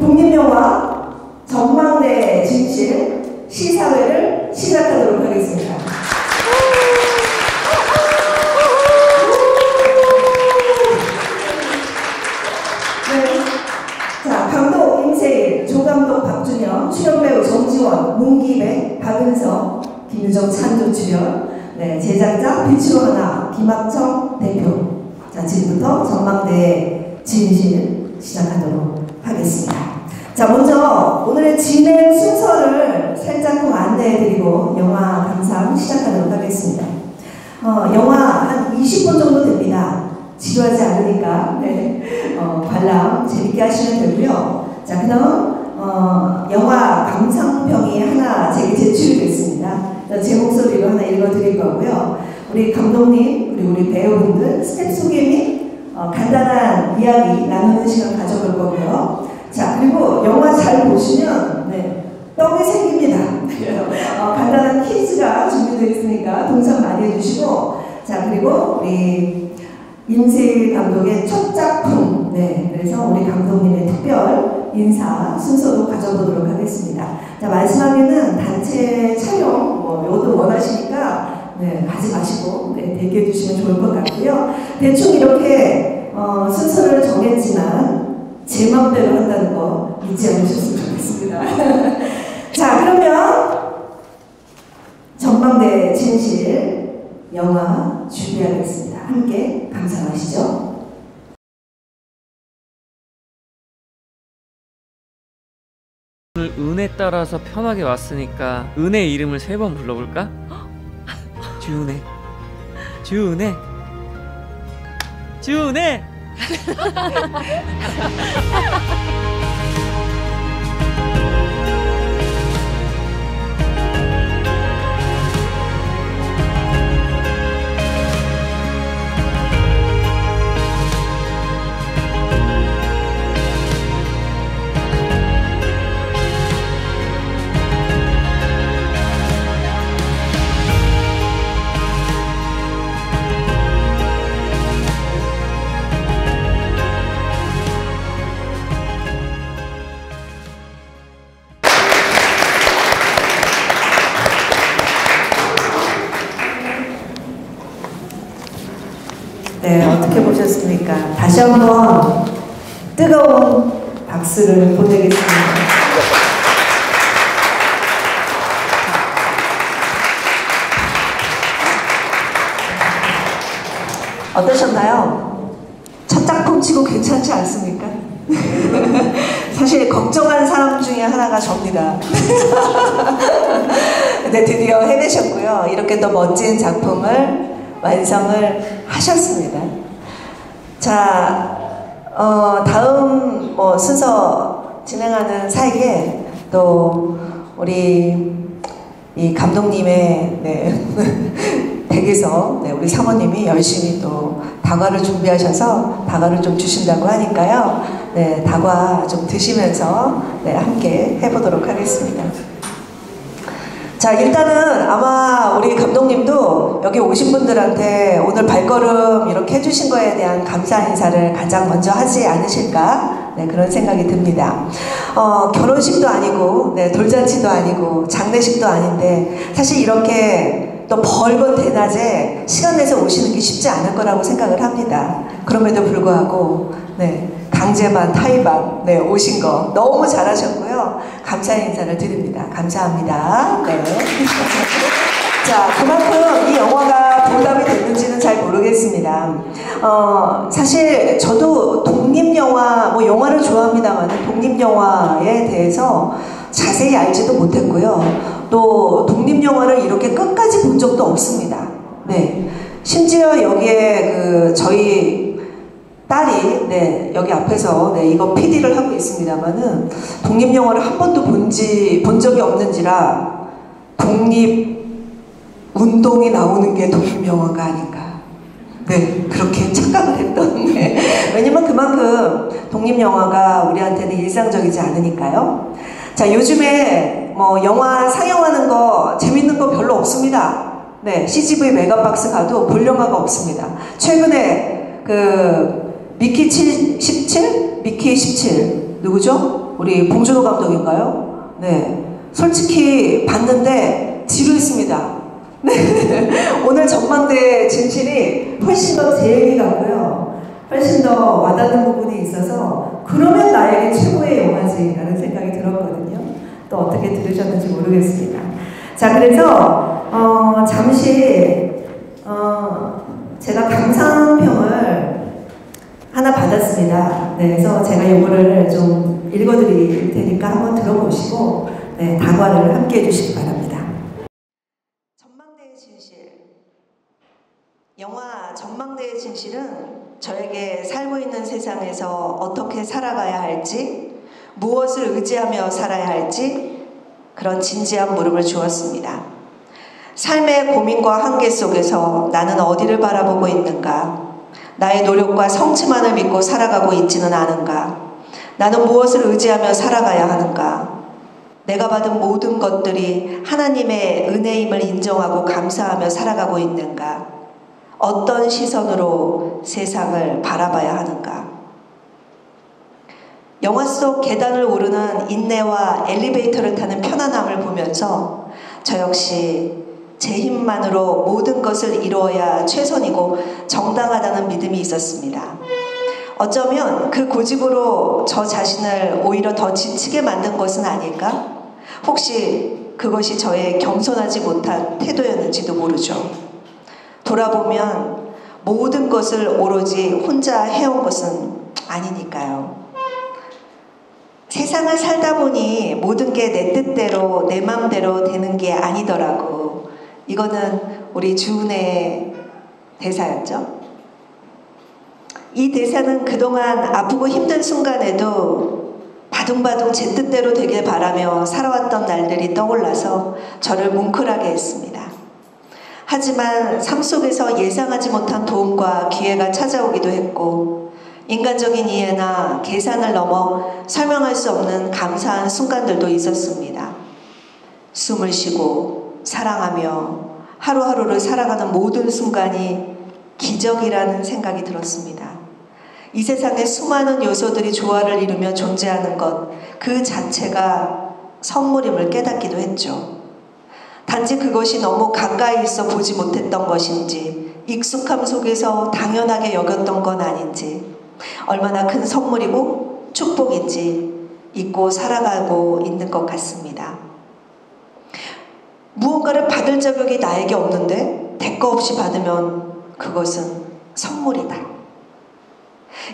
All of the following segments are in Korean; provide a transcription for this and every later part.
독립영화 전망대의 진실 시사회를 시작하도록 하겠습니다. 네. 자, 감독 임세일, 조감독 박준영, 출연배우 정지원, 문기배, 박은석, 김유정 찬조 출연, 네, 제작자 빛으로 하나 김학청 대표. 자, 지금부터 전망대의 진실 시작하도록 하겠습니다. 자, 먼저 오늘의 진행 순서를 살짝 안내해드리고 영화 감상 시작하도록 하겠습니다. 영화 한 20분 정도 됩니다. 지루하지 않으니까 관람 재밌게 하시면 되고요. 자, 그다음 영화 감상평이 하나 제게 제출이 됐습니다. 제 목소리로 하나 읽어드릴 거고요. 우리 감독님, 우리 배우분들 스텝 소개 및 간단한 이야기 나누는 시간 가져볼 거고요. 자, 그리고 영화 잘 보시면 떡이 생깁니다. 간단한 퀴즈가 준비되어 있으니까 동참 많이 해주시고, 자, 그리고 우리 임세일 감독의 첫 작품, 그래서 우리 감독님의 특별 인사 순서도 가져보도록 하겠습니다. 자, 마지막에는 단체 촬영, 이것도 원하시니까 가지 마시고 대기해 주시면 좋을 것 같고요. 대충 이렇게 순서를 정했지만 제 맘대로 한다는 거 잊지 않으셨으면 좋겠습니다. 자, 그러면 전망대 진실 영화 준비하겠습니다. 함께 감상하시죠. 오늘 은혜 따라서 편하게 왔으니까 은혜 이름을 3번 불러볼까? 주은혜, 주은혜, 주은혜. 네, 어떻게 보셨습니까? 다시 한번 뜨거운 박수를 보내겠습니다. 어떠셨나요? 첫 작품 치고 괜찮지 않습니까? 사실 걱정한 사람 중에 하나가 접니다. 근데 드디어 해내셨고요. 이렇게 또 멋진 작품을 완성을 하셨습니다. 자, 다음 순서 진행하는 사이에 또 우리 이 감독님의 댁에서 우리 사모님이 열심히 또 다과를 준비하셔서 다과를 좀 주신다고 하니까요. 다과 좀 드시면서 함께 해보도록 하겠습니다. 자, 일단은 아마 우리 감독님도 여기 오신 분들한테 오늘 발걸음 이렇게 해주신 거에 대한 감사 인사를 가장 먼저 하지 않으실까, 그런 생각이 듭니다. 결혼식도 아니고 돌잔치도 아니고 장례식도 아닌데 사실 이렇게 또 벌건 대낮에 시간 내서 오시는 게 쉽지 않을 거라고 생각을 합니다. 그럼에도 불구하고 강제반, 타이반 오신 거 너무 잘하셨고요. 감사의 인사를 드립니다. 감사합니다. 자, 그만큼 이 영화가 보답이 됐는지는 잘 모르겠습니다. 사실 저도 독립영화, 영화를 좋아합니다만 독립영화에 대해서 자세히 알지도 못했고요. 또 독립영화를 이렇게 끝까지 본 적도 없습니다. 심지어 여기에 저희 딸이 여기 앞에서 이거 PD를 하고 있습니다만은 독립영화를 한 번도 본 적이 없는지라 독립운동이 나오는 게 독립영화가 아닌가, 그렇게 착각을 했던. 왜냐면 그만큼 독립영화가 우리한테는 일상적이지 않으니까요. 자, 요즘에 영화 상영하는 거 재밌는 거 별로 없습니다. CGV 메가박스 가도 볼 영화가 없습니다. 최근에 미키 17? 미키 17 누구죠? 우리 봉준호 감독인가요? 네. 솔직히 봤는데 지루했습니다. 네. 오늘 전망대 진실이 훨씬 더 제 얘기 같고요. 훨씬 더 와닿는 부분이 있어서 그러면 나에게 최고의 영화지라는 생각이 들었거든요. 또 어떻게 들으셨는지 모르겠습니다. 자, 그래서 잠시 제가 감상평을 하나 받았습니다. 네, 그래서 제가 이거를 좀 읽어드릴 테니까 한번 들어보시고 네, 다과를 함께 해주시기 바랍니다. 전망대의 진실. 영화 전망대의 진실은 저에게 살고 있는 세상에서 어떻게 살아가야 할지, 무엇을 의지하며 살아야 할지 그런 진지한 물음을 주었습니다. 삶의 고민과 한계 속에서 나는 어디를 바라보고 있는가? 나의 노력과 성취만을 믿고 살아가고 있지는 않은가? 나는 무엇을 의지하며 살아가야 하는가? 내가 받은 모든 것들이 하나님의 은혜임을 인정하고 감사하며 살아가고 있는가? 어떤 시선으로 세상을 바라봐야 하는가? 영화 속 계단을 오르는 인내와 엘리베이터를 타는 편안함을 보면서 저 역시 제 힘만으로 모든 것을 이루어야 최선이고 정당하다는 믿음이 있었습니다. 어쩌면 그 고집으로 저 자신을 오히려 더 지치게 만든 것은 아닐까? 혹시 그것이 저의 겸손하지 못한 태도였는지도 모르죠. 돌아보면 모든 것을 오로지 혼자 해온 것은 아니니까요. 세상을 살다 보니 모든 게 내 뜻대로 내 맘대로 되는 게 아니더라고. 이거는 우리 주은혜의 대사였죠. 이 대사는 그동안 아프고 힘든 순간에도 바둥바둥 제 뜻대로 되길 바라며 살아왔던 날들이 떠올라서 저를 뭉클하게 했습니다. 하지만 삶 속에서 예상하지 못한 도움과 기회가 찾아오기도 했고 인간적인 이해나 계산을 넘어 설명할 수 없는 감사한 순간들도 있었습니다. 숨을 쉬고 사랑하며 하루하루를 살아가는 모든 순간이 기적이라는 생각이 들었습니다. 이 세상에 수많은 요소들이 조화를 이루며 존재하는 것, 그 자체가 선물임을 깨닫기도 했죠. 단지 그것이 너무 가까이 있어 보지 못했던 것인지, 익숙함 속에서 당연하게 여겼던 건 아닌지, 얼마나 큰 선물이고 축복인지 잊고 살아가고 있는 것 같습니다. 무언가를 받을 자격이 나에게 없는데 대가 없이 받으면 그것은 선물이다.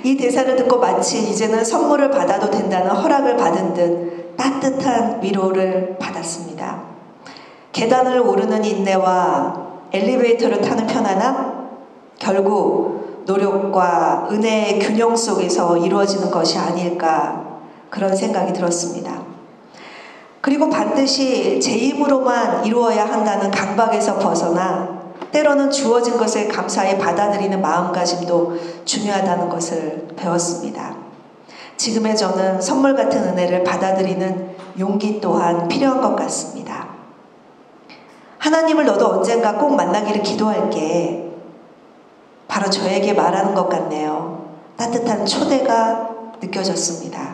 이 대사를 듣고 마치 이제는 선물을 받아도 된다는 허락을 받은 듯 따뜻한 위로를 받았습니다. 계단을 오르는 인내와 엘리베이터를 타는 편안함, 결국 노력과 은혜의 균형 속에서 이루어지는 것이 아닐까 그런 생각이 들었습니다. 그리고 반드시 제 힘으로만 이루어야 한다는 강박에서 벗어나 때로는 주어진 것을 감사히 받아들이는 마음가짐도 중요하다는 것을 배웠습니다. 지금의 저는 선물 같은 은혜를 받아들이는 용기 또한 필요한 것 같습니다. 하나님을 너도 언젠가 꼭 만나기를 기도할게. 바로 저에게 말하는 것 같네요. 따뜻한 초대가 느껴졌습니다.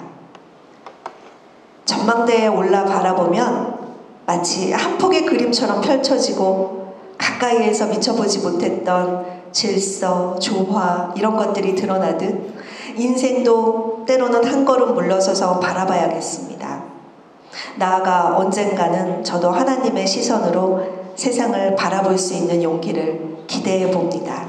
전망대에 올라 바라보면 마치 한 폭의 그림처럼 펼쳐지고 가까이에서 미쳐보지 못했던 질서, 조화 이런 것들이 드러나듯 인생도 때로는 한 걸음 물러서서 바라봐야겠습니다. 나아가 언젠가는 저도 하나님의 시선으로 세상을 바라볼 수 있는 용기를 기대해 봅니다.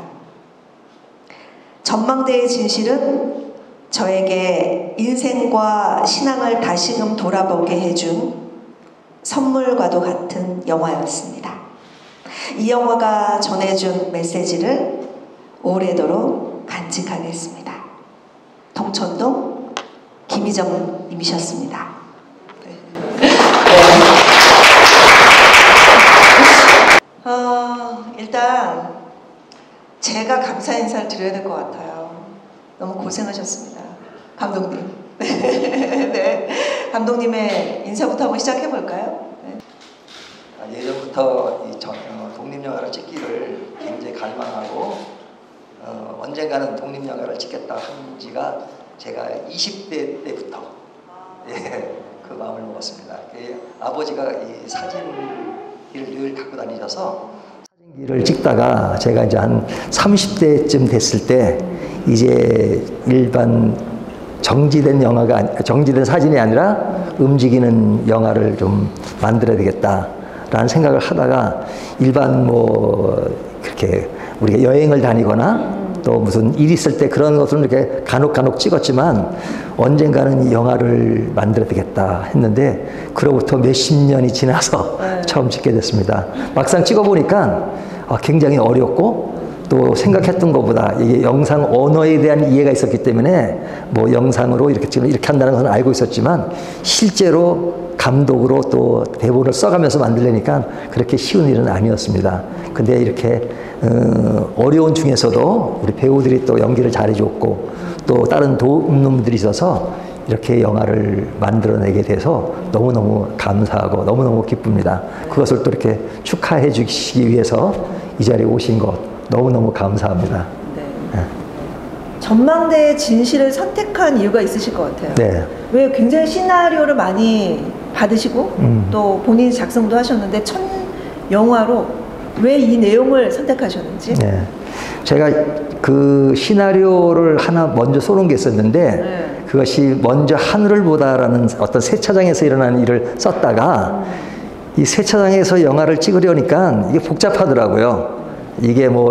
전망대의 진실은 저에게 인생과 신앙을 다시금 돌아보게 해준 선물과도 같은 영화였습니다. 이 영화가 전해준 메시지를 오래도록 간직하겠습니다. 동천동 김희정 님이셨습니다. 일단 제가 감사 인사를 드려야 될 것 같아요. 너무 고생하셨습니다. 감독님. 네. 감독님의 인사부터 한번 시작해볼까요? 네. 예전부터 이 독립영화를 찍기를 굉장히 갈망하고 언젠가는 독립영화를 찍겠다 한 지가 제가 20대 때부터 예, 그 마음을 먹었습니다. 아버지가 이 사진기를 늘 갖고 다니셔서 사진기를 찍다가 제가 이제 한 30대쯤 됐을 때 이제 일반 정지된 사진이 아니라 움직이는 영화를 좀 만들어야 되겠다라는 생각을 하다가 일반 뭐 그렇게 우리가 여행을 다니거나 또 무슨 일 있을 때 그런 것을 이렇게 간혹 찍었지만 언젠가는 영화를 만들어야 되겠다 했는데 그로부터 몇십 년이 지나서 처음 찍게 됐습니다. 막상 찍어보니까 굉장히 어렵고 또 생각했던 것보다 이게 영상 언어에 대한 이해가 있었기 때문에 뭐 영상으로 이렇게 지금 이렇게 한다는 것은 알고 있었지만 실제로 감독으로 또 대본을 써가면서 만들려니까 그렇게 쉬운 일은 아니었습니다. 근데 이렇게 어려운 중에서도 우리 배우들이 또 연기를 잘해줬고 또 다른 도움놈들이 있어서 이렇게 영화를 만들어내게 돼서 너무너무 감사하고 너무너무 기쁩니다. 그것을 또 이렇게 축하해 주시기 위해서 이 자리에 오신 것 너무너무 감사합니다. 네. 네. 전망대의 진실을 선택한 이유가 있으실 것 같아요. 네. 왜 굉장히 시나리오를 많이 받으시고 또 본인이 작성도 하셨는데 첫 영화로 왜 이 내용을 선택하셨는지? 네. 제가 그 시나리오를 하나 먼저 써놓은 게 있었는데 그것이 먼저 하늘을 보다라는 어떤 세차장에서 일어나는 일을 썼다가 이 세차장에서 영화를 찍으려니까 이게 복잡하더라고요. 이게 뭐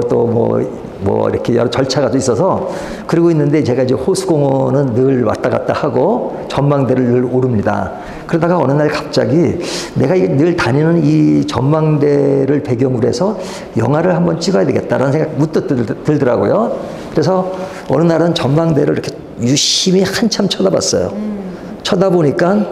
이렇게 여러 절차가 또 있어서 그러고 있는데 제가 이제 호수공원은 늘 왔다 갔다 하고 전망대를 늘 오릅니다. 그러다가 어느 날 갑자기 내가 늘 다니는 이 전망대를 배경으로 해서 영화를 한번 찍어야 되겠다라는 생각이 문득 들더라고요. 그래서 어느 날은 전망대를 이렇게 유심히 한참 쳐다봤어요. 쳐다보니까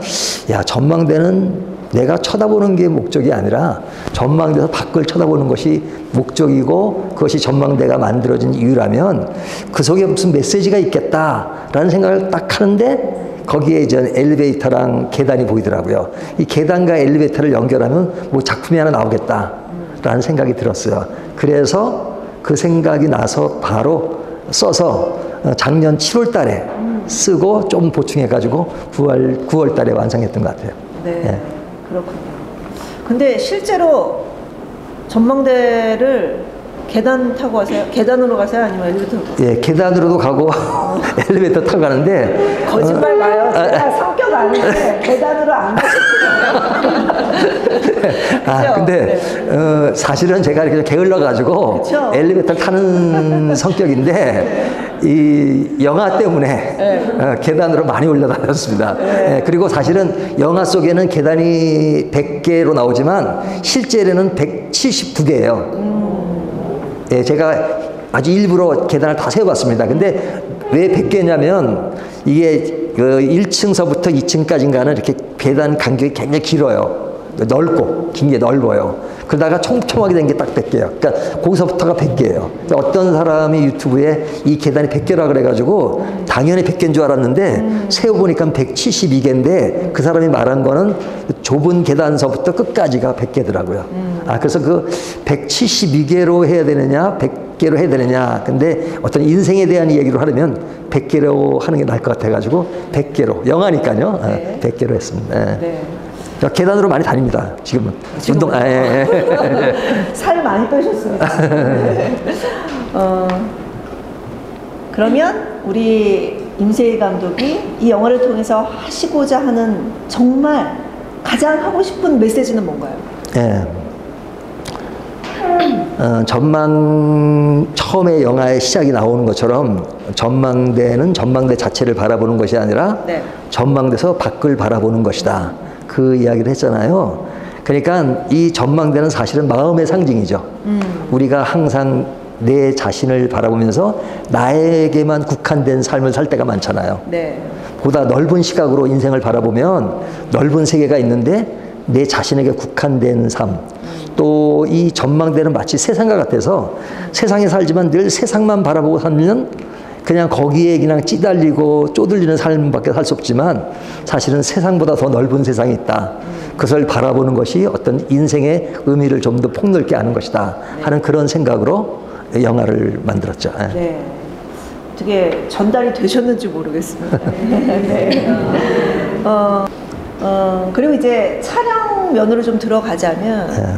야, 전망대는 내가 쳐다보는 게 목적이 아니라 전망대에서 밖을 쳐다보는 것이 목적이고 그것이 전망대가 만들어진 이유라면 그 속에 무슨 메시지가 있겠다라는 생각을 딱 하는데 거기에 이제 엘리베이터랑 계단이 보이더라고요. 이 계단과 엘리베이터를 연결하면 뭐 작품이 하나 나오겠다라는 생각이 들었어요. 그래서 그 생각이 나서 바로 써서 작년 7월 달에 쓰고 좀 보충해가지고 9월 달에 완성했던 것 같아요. 네. 예. 그렇군요. 근데 실제로 전망대를 계단 타고 가세요? 계단으로 가세요? 아니면 엘리베이터 타고 가세요? 예, 계단으로도 가고 엘리베이터 타고 가는데 거짓말 마요. 제가 성격 아닌데 계단으로 안 가시거든요. 근데 네. 사실은 제가 이렇게 게을러가지고 엘리베이터 타는 성격인데 이 영화 때문에 계단으로 많이 올라다녔습니다. 그리고 사실은 영화 속에는 계단이 100개로 나오지만 실제로는 172개예요. 예, 제가 아주 일부러 계단을 다 세워봤습니다. 근데 왜 100개냐면 이게 그 1층서부터 2층까지인가는 이렇게 계단 간격이 굉장히 길어요. 넓고 긴 게 넓어요. 그러다가 촘촘하게 된 게 딱 100개예요. 그러니까 거기서부터가 100개예요. 어떤 사람이 유튜브에 이 계단이 100개라 그래가지고 당연히 100개인 줄 알았는데 세어보니까 172개인데 그 사람이 말한 거는 좁은 계단서부터 끝까지가 100개더라고요. 그래서 그 172개로 해야 되느냐 100개로 해야 되느냐 근데 어떤 인생에 대한 이야기로 하려면 100개로 하는 게 나을 것 같아가지고 100개로 영화니까요. 네. 100개로 했습니다. 네. 계단으로 많이 다닙니다. 지금은. 운동. 살 많이 빼셨습니다. 그러면 우리 임세희 감독이 이 영화를 통해서 하시고자 하는 정말 가장 하고 싶은 메시지는 뭔가요? 네. 처음에 영화의 시작이 나오는 것처럼 전망대는 전망대 자체를 바라보는 것이 아니라 전망대에서 밖을 바라보는 것이다. 그 이야기를 했잖아요. 그러니까 이 전망대는 사실은 마음의 상징이죠. 우리가 항상 내 자신을 바라보면서 나에게만 국한된 삶을 살 때가 많잖아요. 보다 넓은 시각으로 인생을 바라보면 넓은 세계가 있는데 내 자신에게 국한된 삶. 또 이 전망대는 마치 세상과 같아서 세상에 살지만 늘 세상만 바라보고 살면 그냥 거기에 그냥 찌달리고 쪼들리는 삶밖에 살 수 없지만 사실은 세상보다 더 넓은 세상이 있다. 그것을 바라보는 것이 어떤 인생의 의미를 좀 더 폭넓게 아는 것이다 하는 그런 생각으로 영화를 만들었죠. 네. 어떻게 전달이 되셨는지 모르겠습니다. 네. 그리고 이제 촬영면으로 좀 들어가자면 네.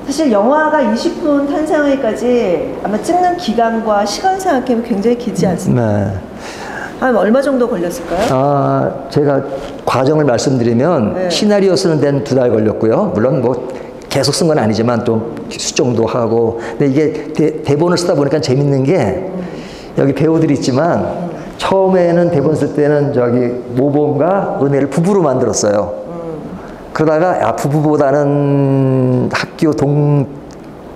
사실 영화가 20분 탄생하기까지 아마 찍는 기간과 시간 생각하면 굉장히 길지 않습니까? 네. 한 얼마 정도 걸렸을까요? 제가 과정을 말씀드리면 네. 시나리오 쓰는 데는 2달 걸렸고요. 물론 뭐 계속 쓴 건 아니지만 또 수정도 하고. 근데 이게 대본을 쓰다 보니까 재밌는 게 여기 배우들이 있지만 처음에는 대본 쓸 때는 저기 모범과 은혜를 부부로 만들었어요. 그러다가 부부보다는 학교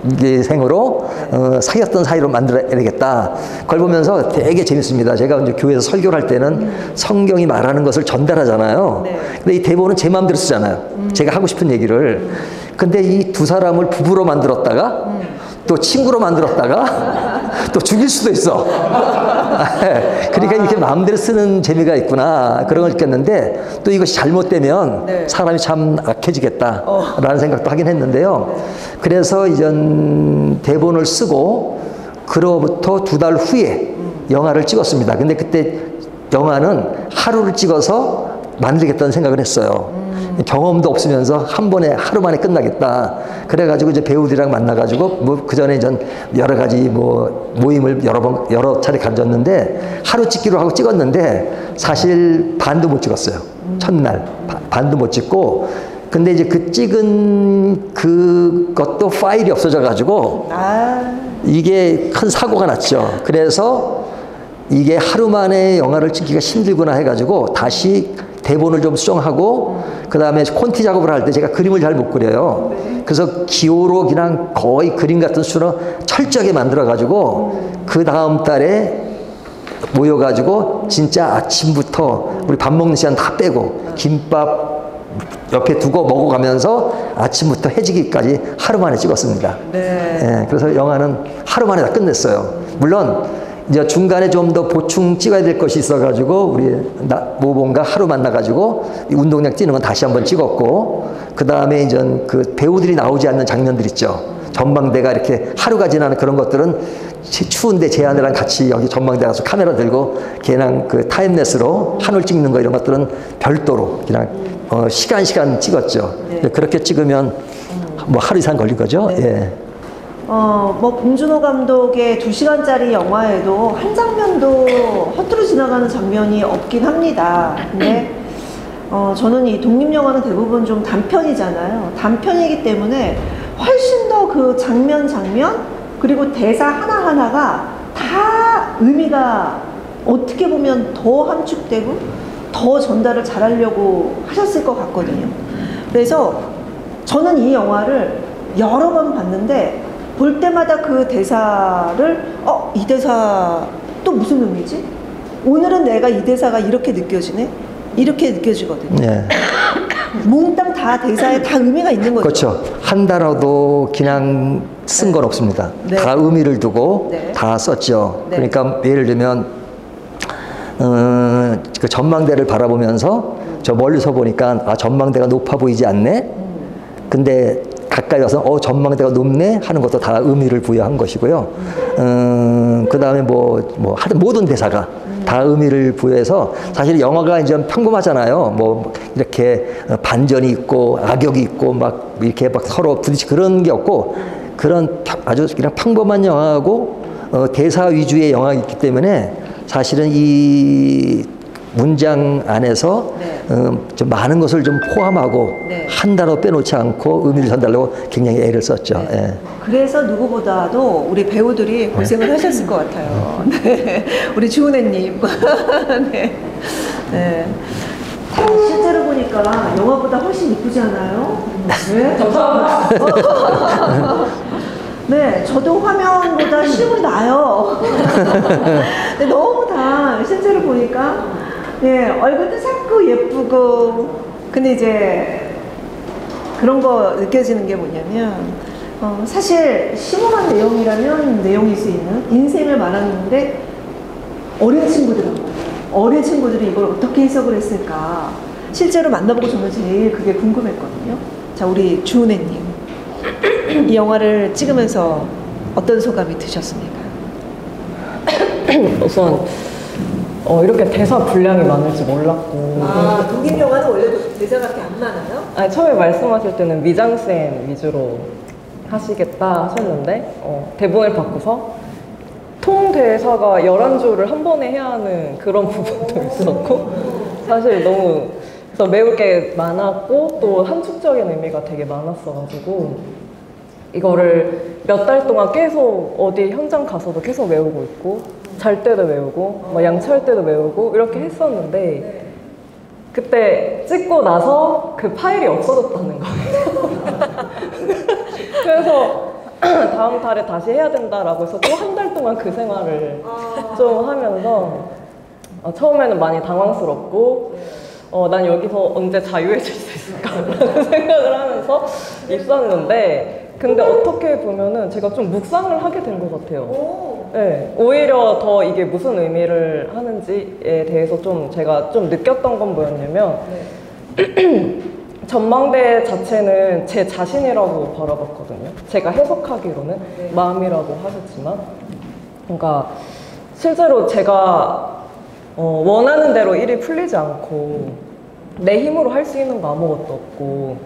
동기생으로 사귀었던 사이로 만들어야겠다. 그걸 보면서 되게 재밌습니다. 제가 이제 교회에서 설교를 할 때는 성경이 말하는 것을 전달하잖아요. 네. 근데 이 대본은 제 마음대로 쓰잖아요. 제가 하고 싶은 얘기를. 근데 이 두 사람을 부부로 만들었다가 또 친구로 만들었다가 또 죽일 수도 있어. 그러니까 이렇게 마음대로 쓰는 재미가 있구나 그런 걸 느꼈는데 또 이것이 잘못되면 네. 사람이 참 악해지겠다라는 생각도 하긴 했는데요. 그래서 이전 대본을 쓰고 그로부터 2달 후에 영화를 찍었습니다. 근데 그때 영화는 하루를 찍어서 만들겠다는 생각을 했어요. 경험도 없으면서 한 번에 하루 만에 끝나겠다. 그래가지고 이제 배우들이랑 만나가지고 뭐 그 전에 전 여러 가지 뭐 모임을 여러 차례 가졌는데 하루 찍기로 하고 찍었는데 사실 반도 못 찍었어요. 첫날 반도 못 찍고. 근데 이제 그 찍은 그것도 파일이 없어져가지고 이게 큰 사고가 났죠. 그래서 이게 하루 만에 영화를 찍기가 힘들구나 해가지고 다시 대본을 좀 수정하고 그 다음에 콘티 작업을 할 때 제가 그림을 잘 못 그려요. 네. 그래서 기호로 그냥 거의 그림 같은 수로 철저하게 만들어 가지고 그 다음 달에 모여가지고 진짜 아침부터 우리 밥 먹는 시간 다 빼고 김밥 옆에 두고 먹어가면서 아침부터 해지기까지 하루 만에 찍었습니다. 네. 예, 그래서 영화는 하루 만에 다 끝냈어요. 물론 이제 중간에 좀 더 보충 찍어야 될 것이 있어가지고 우리 모범과 하루 만나가지고 운동장 뛰는 건 다시 한번 찍었고 그 다음에 이제 그 배우들이 나오지 않는 장면들 있죠. 전망대가 이렇게 하루가 지나는 그런 것들은 추운데 제아들랑 같이 여기 전망대 가서 카메라 들고 그냥 그 타임랩스로 하늘 찍는 거 이런 것들은 별도로 그냥 시간 찍었죠. 네. 그렇게 찍으면 뭐 하루 이상 걸린 거죠. 네. 예. 뭐 봉준호 감독의 2시간짜리 영화에도 한 장면도 허투루 지나가는 장면이 없긴 합니다. 근데 저는 이 독립영화는 대부분 좀 단편이잖아요. 단편이기 때문에 훨씬 더 그 장면 그리고 대사 하나하나가 다 의미가 어떻게 보면 더 함축되고 더 전달을 잘하려고 하셨을 것 같거든요. 그래서 저는 이 영화를 여러 번 봤는데 볼 때마다 그 대사를 이 대사 또 무슨 의미지? 오늘은 내가 이 대사가 이렇게 느껴지네? 이렇게 느껴지거든요. 네. 몽땅 다 대사에 다 의미가 있는 거죠. 그렇죠. 한 단어도 그냥 쓴 건 없습니다. 네. 다 의미를 두고 네. 다 썼죠. 네. 그러니까 예를 들면 그 전망대를 바라보면서 저 멀리서 보니까 전망대가 높아 보이지 않네. 근데 가까이 와서 전망대가 높네 하는 것도 다 의미를 부여한 것이고요. 그 다음에 하여튼 모든 대사가 다 의미를 부여해서 사실 영화가 이제 평범하잖아요. 뭐 이렇게 반전이 있고 악역이 있고 막 이렇게 막 서로 부딪히 그런 게 없고 그런 아주 그냥 평범한 영화하고 대사 위주의 영화이기 때문에 사실은 이 문장 안에서 좀 많은 것을 좀 포함하고 네. 한 단어 빼놓지 않고 의미를 전달하려고 굉장히 애를 썼죠. 네. 예. 그래서 누구보다도 우리 배우들이 고생을 하셨을 것 같아요. 네. 우리 주은혜님. 네. 네. 실제로 보니까 영화보다 훨씬 이쁘지 않아요? 네? 감사합니다. 네, 저도 화면보다 실물이 나요. 근데 너무 다 실제로 보니까 얼굴도 작고 예쁘고. 근데 이제 그런 거 느껴지는 게 뭐냐면 사실 심오한 내용이라면 내용일 수 있는 인생을 말하는데 어린 친구들이 이걸 어떻게 해석을 했을까 실제로 만나보고 저는 제일 그게 궁금했거든요. 자, 우리 주은혜님 이 영화를 찍으면서 어떤 소감이 드셨습니까? 우선 이렇게 대사 분량이 많을지 몰랐고. 아, 독일 영화는 원래 대사가 그렇게 안 많아요? 아니, 처음에 말씀하실 때는 미장센 위주로 하시겠다 하셨는데 대본을 바꾸서 통 대사가 11줄을 한 번에 해야 하는 그런 부분도 있었고 사실 너무 그래서 외울 게 많았고 또 함축적인 의미가 되게 많았어가지고 이거를 몇 달 동안 계속 어디 현장 가서도 계속 외우고 있고 잘 때도 외우고 뭐 양치할 때도 외우고 이렇게 했었는데 그때 찍고 나서 그 파일이 없어졌다는 거예요. 그래서 다음 달에 다시 해야 된다라고 해서 또 한 달 동안 그 생활을 좀 하면서 처음에는 많이 당황스럽고 난 여기서 언제 자유해질 수 있을까라는 생각을 하면서 있었는데 근데 어떻게 보면은 제가 좀 묵상을 하게 된 것 같아요. 네, 오히려 더 이게 무슨 의미를 하는지에 대해서 좀 제가 좀 느꼈던 건 뭐였냐면 전망대 자체는 제 자신이라고 바라봤거든요. 제가 해석하기로는 마음이라고 하셨지만 그러니까 실제로 제가 원하는 대로 일이 풀리지 않고 내 힘으로 할 수 있는 거 아무것도 없고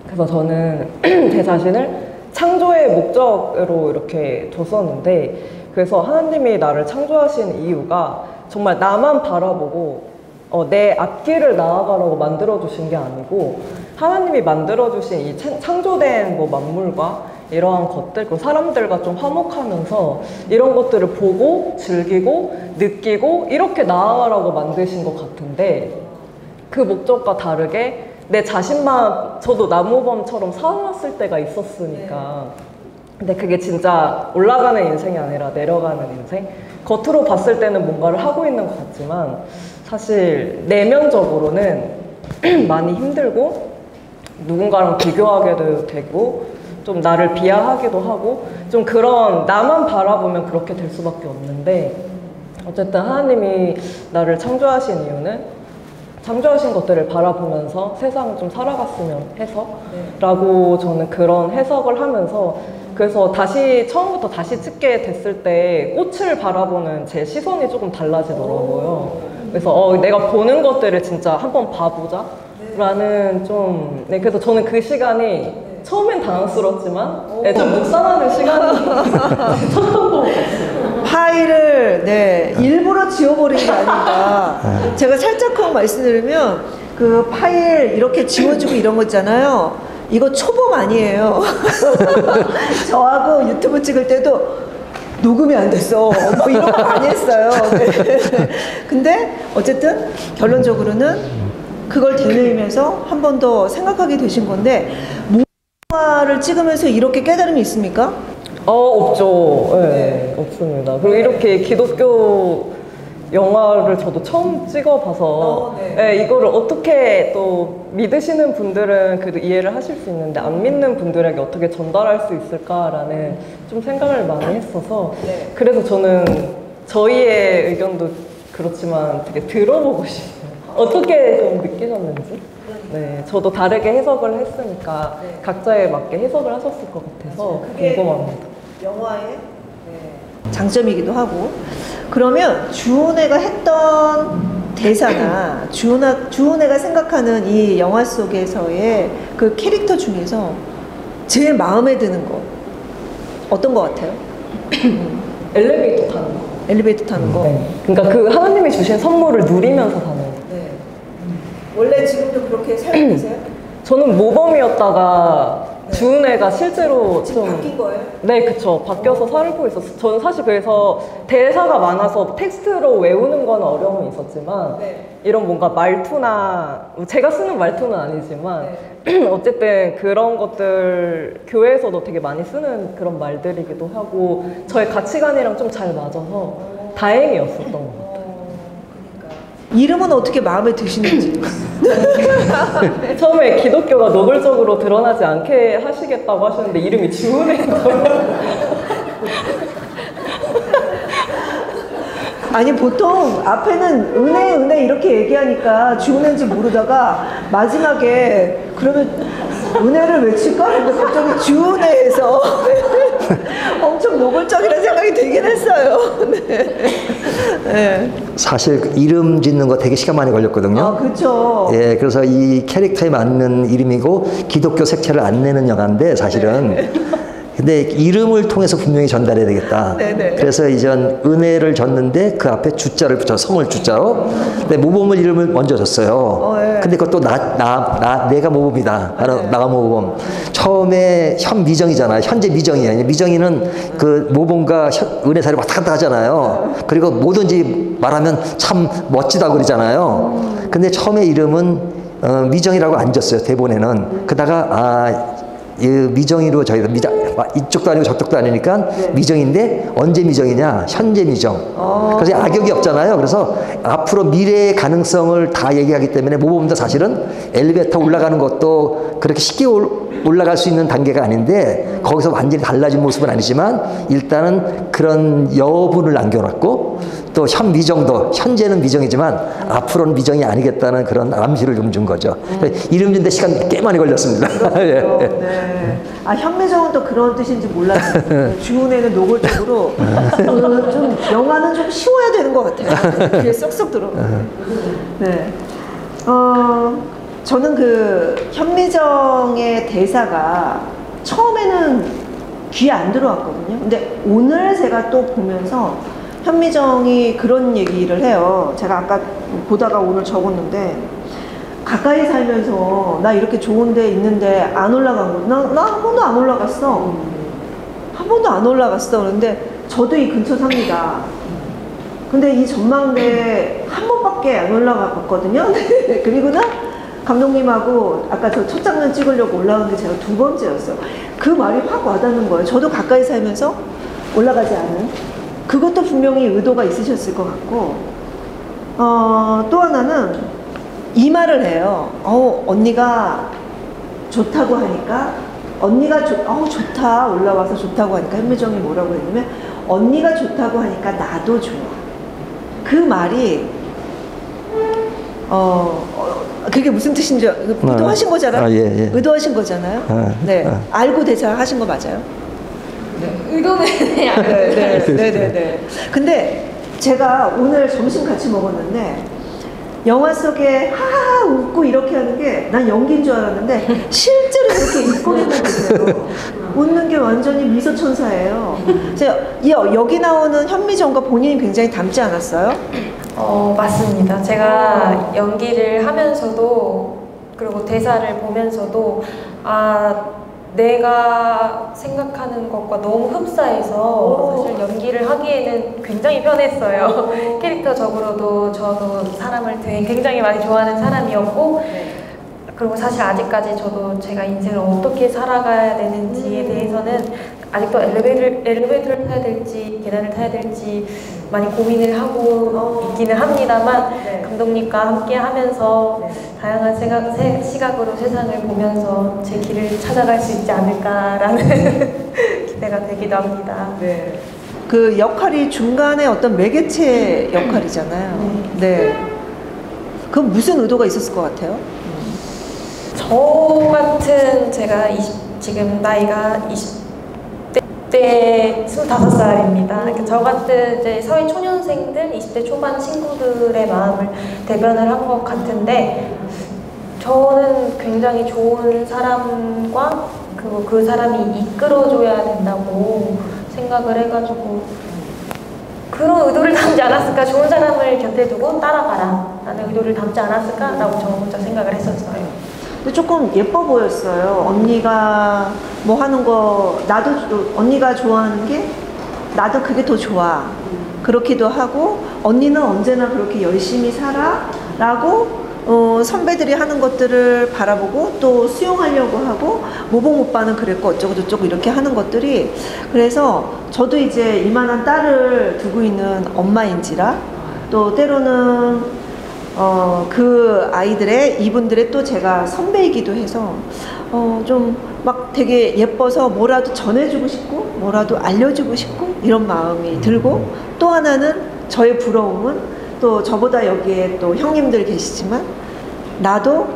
그래서 저는 제 자신을 창조의 목적으로 이렇게 뒀었는데 그래서 하나님이 나를 창조하신 이유가 정말 나만 바라보고 내 앞길을 나아가라고 만들어주신 게 아니고 하나님이 만들어주신 이 창조된 뭐 만물과 이러한 것들, 그 사람들과 좀 화목하면서 이런 것들을 보고 즐기고 느끼고 이렇게 나아가라고 만드신 것 같은데 그 목적과 다르게 내 자신만 저도 나무범처럼 살아왔을 때가 있었으니까 근데 그게 진짜 올라가는 인생이 아니라 내려가는 인생 겉으로 봤을 때는 뭔가를 하고 있는 것 같지만 사실 내면적으로는 많이 힘들고 누군가랑 비교하게도 되고 좀 나를 비하하기도 하고 좀 그런 나만 바라보면 그렇게 될 수밖에 없는데 어쨌든 하나님이 나를 창조하신 이유는 창조하신 것들을 바라보면서 세상을 좀 살아갔으면 해서 라고 저는 그런 해석을 하면서 그래서 처음부터 다시 찍게 됐을 때 꽃을 바라보는 제 시선이 조금 달라지더라고요. 그래서 내가 보는 것들을 진짜 한번 봐보자 라는 좀 그래서 저는 그 시간이 처음엔 당황스럽지만 좀 묵상하는 시간이 쳤던 것 같아요. 파일을 일부러 지워버린 게 아닌가. 제가 살짝 말씀드리면 그 파일 이렇게 지워주고 이런 거 있잖아요. 이거 초범 아니에요. 저하고 유튜브 찍을 때도 녹음이 안 됐어. 뭐 이런 거 많이 했어요. 근데 어쨌든 결론적으로는 그걸 되뇌이면서 한 번 더 생각하게 되신 건데 영화를 찍으면서 이렇게 깨달음이 있습니까? 없죠. 네, 없습니다. 그리고 이렇게 기독교 영화를 저도 처음 찍어봐서 이거를 어떻게 또 믿으시는 분들은 그래도 이해를 하실 수 있는데 안 믿는 분들에게 어떻게 전달할 수 있을까라는 좀 생각을 많이 했어서 그래서 저는 저희의 의견도 그렇지만 되게 들어보고 싶어요. 어떻게 좀 느끼셨는지? 네, 저도 다르게 해석을 했으니까 각자에 맞게 해석을 하셨을 것 같아서 궁금합니다. 영화의 장점이기도 하고. 그러면 주은혜가 했던 대사나 주은혜가 생각하는 이 영화 속에서의 그 캐릭터 중에서 제일 마음에 드는 거 어떤 거 같아요? 엘리베이터 타는 거. 엘리베이터 타는 거? 네. 그러니까 그 하나님이 주신 선물을 누리면서 사는 거. 네. 원래 지금도 그렇게 살고 계세요? 저는 모범이었다가 주은혜가 실제로 지금 좀 바뀐 거예요? 네, 그쵸. 바뀌어서 살고 있었어요. 저는 사실 그래서 대사가 많아서 텍스트로 외우는 건 어려움이 있었지만 이런 뭔가 말투나 제가 쓰는 말투는 아니지만 어쨌든 그런 것들 교회에서도 되게 많이 쓰는 그런 말들이기도 하고 저의 가치관이랑 좀 잘 맞아서 다행이었었던 것 같아요. 이름은 어떻게 마음에 드시는지. 처음에 기독교가 노골적으로 드러나지 않게 하시겠다고 하셨는데 이름이 주은혜인 거예요. 아니 보통 앞에는 은혜 이렇게 얘기하니까 주은혜인지 모르다가 마지막에 그러면 은혜를 외칠까? 근데 갑자기 주은혜에서 엄청 노골적이라는 생각이 들긴 했어요. 네. 네. 사실 이름 짓는 거 되게 시간 많이 걸렸거든요. 아, 그렇죠. 예, 그래서 이 캐릭터에 맞는 이름이고 기독교 색채를 안 내는 영화인데 사실은. 네. 근데 이름을 통해서 분명히 전달해야 되겠다. 네네. 그래서 이전 은혜를 줬는데 그 앞에 주자를 붙여 성을 주자로. 근데 모범을 이름을 먼저 줬어요. 네. 근데 그것도 내가 모범이다. 나가 모범. 처음에 현 미정이잖아요. 현재 미정이에요. 미정이는 그 모범과 은혜사를 왔다 갔다 하잖아요. 그리고 뭐든지 말하면 참 멋지다고 그러잖아요. 근데 처음에 이름은 미정이라고 안 줬어요. 대본에는. 그다가 이 미정이로 저희가 이쪽도 아니고 저쪽도 아니니까 미정인데 언제 미정이냐? 현재 미정. 그래서 악역이 없잖아요. 그래서 앞으로 미래의 가능성을 다 얘기하기 때문에 모범도 사실은 엘리베이터 올라가는 것도 그렇게 쉽게 올라갈 수 있는 단계가 아닌데 거기서 완전히 달라진 모습은 아니지만 일단은 그런 여분을 남겨놨고 또 현 미정도 현재는 미정이지만 앞으로는 미정이 아니겠다는 그런 암시를 좀 준 거죠. 이름 짓는데 시간 꽤 많이 걸렸습니다. 예. 네. 아, 현미정은 또 그런 뜻인지 몰랐어요. 주은혜는 노골적으로 좀 영화는 좀 쉬워야 되는 것 같아요. 귀에 쏙쏙 들어가요. 네. 저는 그 현미정의 대사가 처음에는 귀에 안 들어왔거든요. 근데 오늘 제가 또 보면서 현미정이 그런 얘기를 해요. 제가 아까 보다가 오늘 적었는데 가까이 살면서 나 이렇게 좋은 데 있는데 안 올라간 거 나 한 번도 안 올라갔어. 한 번도 안 올라갔어. 그런데 저도 이 근처 삽니다. 근데 이 전망대에 한 번밖에 안 올라가 봤거든요. 그리고는 감독님하고 아까 저 첫 장면 찍으려고 올라간 게 제가 2번째였어요. 그 말이 확 와닿는 거예요. 저도 가까이 살면서 올라가지 않은. 그것도 분명히 의도가 있으셨을 것 같고, 또 하나는 이 말을 해요. 언니가 좋다고 하니까, 언니가 좋다, 올라와서 좋다고 하니까, 현미정이 뭐라고 했냐면, 언니가 좋다고 하니까 나도 좋아. 그 말이, 그게 무슨 뜻인지 의도하신 거잖아요? 예. 의도하신 거잖아요? 네. 알고 대사 하신 거 맞아요? 의도는 네네네. 근데 제가 오늘 점심 같이 먹었는데 영화 속에 하하하 웃고 이렇게 하는 게 난 연기인 줄 알았는데 실제로 이렇게 입꼬리를 보세요. 웃는 게 완전히 미소 천사예요. 여기 나오는 현미정과 본인이 굉장히 닮지 않았어요? 맞습니다. 제가 연기를 하면서도 그리고 대사를 보면서도 내가 생각하는 것과 너무 흡사해서 사실 연기를 하기에는 굉장히 편했어요. 캐릭터적으로도 저도 사람을 굉장히 많이 좋아하는 사람이었고 그리고 사실 아직까지 저도 제가 인생을 어떻게 살아가야 되는지에 대해서는 아직도 엘리베이터를 타야 될지 계단을 타야 될지 많이 고민을 하고 있기는 합니다만 감독님과 함께 하면서 다양한 시각으로 세상을 보면서 제 길을 찾아갈 수 있지 않을까라는 기대가 되기도 합니다. 네. 그 역할이 중간에 어떤 매개체 역할이잖아요. 네. 그럼 무슨 의도가 있었을 것 같아요? 저 같은 제가 지금 나이가 20대 25살입니다. 저 같은 이제 사회 초년생들, 20대 초반 친구들의 마음을 대변을 한 것 같은데 저는 굉장히 좋은 사람과 그리고 그 사람이 이끌어줘야 된다고 생각을 해가지고 그런 의도를 담지 않았을까? 좋은 사람을 곁에 두고 따라가라 라는 의도를 담지 않았을까? 라고 저 혼자 생각을 했었어요. 근데 조금 예뻐 보였어요. 언니가 뭐 하는 거 언니가 좋아하는 게 나도 그게 더 좋아. 그렇기도 하고 언니는 언제나 그렇게 열심히 살아 라고 선배들이 하는 것들을 바라보고 또 수용하려고 하고 모범 오빠는 그랬고 어쩌고 저쩌고 이렇게 하는 것들이 그래서 저도 이제 이만한 딸을 두고 있는 엄마인지라 또 때로는 그 이분들의 또 제가 선배이기도 해서 좀 막 되게 예뻐서 뭐라도 전해주고 싶고 뭐라도 알려주고 싶고 이런 마음이 들고 또 하나는 저의 부러움은 또 저보다 여기에 또 형님들 계시지만 나도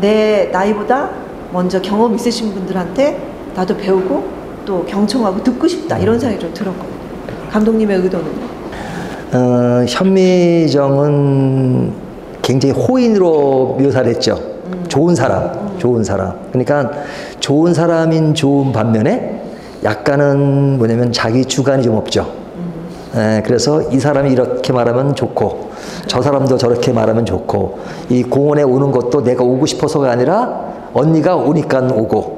내 나이보다 먼저 경험 있으신 분들한테 나도 배우고 또 경청하고 듣고 싶다 이런 생각이 좀 들었거든요. 감독님의 의도는요? 현미정은 굉장히 호인으로 묘사를 했죠. 좋은 사람, 좋은 사람. 그러니까 좋은 사람인 좋은 반면에 약간은 뭐냐면 자기 주관이 좀 없죠. 그래서 이 사람이 이렇게 말하면 좋고 저 사람도 저렇게 말하면 좋고 이 공원에 오는 것도 내가 오고 싶어서가 아니라 언니가 오니까 오고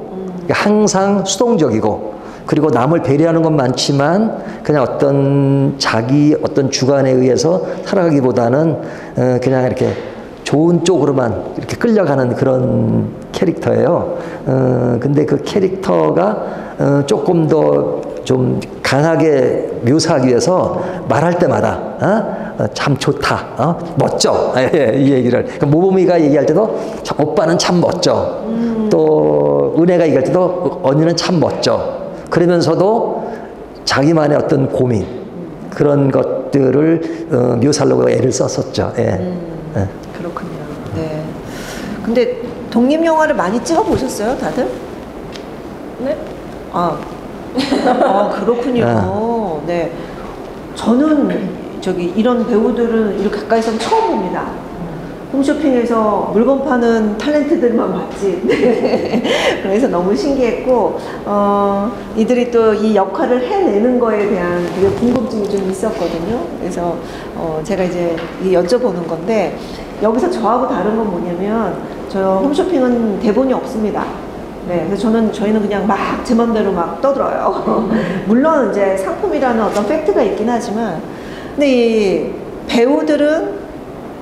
항상 수동적이고 그리고 남을 배려하는 건 많지만 그냥 어떤 자기 어떤 주관에 의해서 살아가기보다는 그냥 이렇게 좋은 쪽으로만 이렇게 끌려가는 그런 캐릭터예요. 근데 그 캐릭터가 조금 더 좀 강하게 묘사하기 위해서 말할 때마다 참 좋다, 멋져, 이 얘기를. 모범이가 얘기할 때도 오빠는 참 멋져. 또 은혜가 얘기할 때도 언니는 참 멋져. 그러면서도 자기만의 어떤 고민 그런 것들을 묘사하려고 애를 썼었죠. 그렇군요. 네. 근데 독립 영화를 많이 찍어 보셨어요, 다들? 네? 그렇군요. 네. 저는 이런 배우들은 이렇게 가까이서 처음 봅니다. 홈쇼핑에서 물건 파는 탤런트들만 봤지. 그래서 너무 신기했고, 이들이 또 이 역할을 해내는 거에 대한 되게 궁금증이 좀 있었거든요. 그래서 제가 이제 여쭤보는 건데, 여기서 저하고 다른 건 뭐냐면, 저 홈쇼핑은 대본이 없습니다. 네, 그래서 저희는 그냥 막 제 맘대로 막 떠들어요. 물론 이제 상품이라는 어떤 팩트가 있긴 하지만, 근데 이 배우들은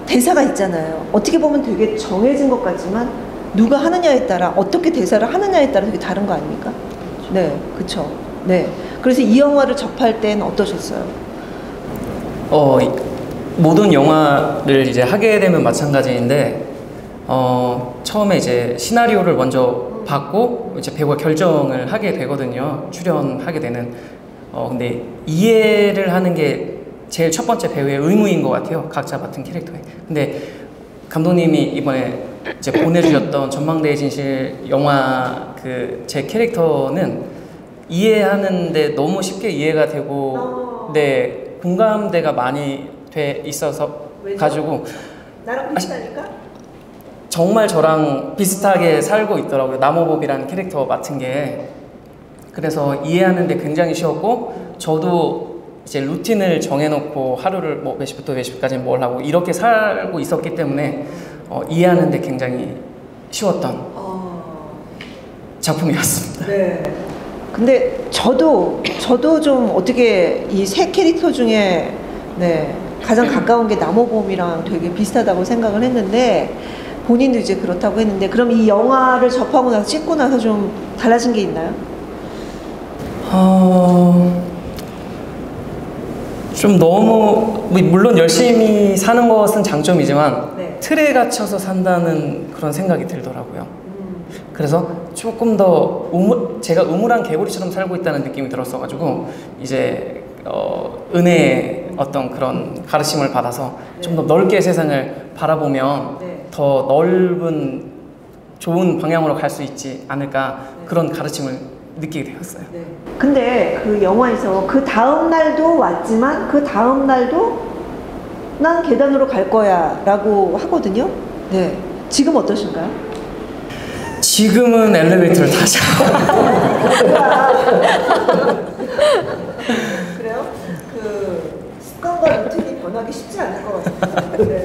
대사가 있잖아요. 어떻게 보면 되게 정해진 것 같지만 누가 하느냐에 따라 어떻게 대사를 하느냐에 따라 되게 다른 거 아닙니까? 네, 그렇죠. 네, 그래서 이 영화를 접할 때는 어떠셨어요? 모든 영화를 이제 하게 되면 마찬가지인데 처음에 이제 시나리오를 먼저 받고 이제 배우가 결정을 하게 되거든요. 출연하게 되는. 근데 이해를 하는 게 제일 첫 번째 배우의 의무인 것 같아요. 각자 맡은 캐릭터에. 근데 감독님이 이번에 이제 보내주셨던 전망대의 진실 영화 제 캐릭터는 이해하는데 너무 쉽게 이해가 되고 네, 공감대가 많이 돼 있어서 왜죠? 가지고 나랑 비슷하니까? 정말 저랑 비슷하게 살고 있더라고요. 남호법이라는 캐릭터 맡은 게. 그래서 이해하는데 굉장히 쉬웠고 저도 이제 루틴을 정해놓고 하루를 뭐 몇 시부터 몇 시까지 뭘 하고 이렇게 살고 있었기 때문에 이해하는데 굉장히 쉬웠던 작품이었습니다. 네. 근데 저도 좀 어떻게 이 세 캐릭터 중에 네, 가장 가까운 게 남호범이랑 되게 비슷하다고 생각을 했는데 본인도 이제 그렇다고 했는데 그럼 이 영화를 접하고 나서 찍고 나서 좀 달라진 게 있나요? 좀 너무 물론 열심히 사는 것은 장점이지만 네. 틀에 갇혀서 산다는 그런 생각이 들더라고요. 그래서 조금 더 제가 우물한 개구리처럼 살고 있다는 느낌이 들었어가지고 이제 은혜의 어떤 그런 가르침을 받아서 좀 더 넓게 세상을 바라보면 더 넓은 좋은 방향으로 갈 수 있지 않을까 그런 가르침을 느끼게 되었어요. 근데 그 영화에서 그 다음 날도 왔지만 그 다음 날도 난 계단으로 갈 거야 라고 하거든요. 네. 지금 어떠신가요? 지금은 엘리베이터를 타죠. 그래요? 그 습관과 루틴이 변하기 쉽지 않을 것 같아요. 네.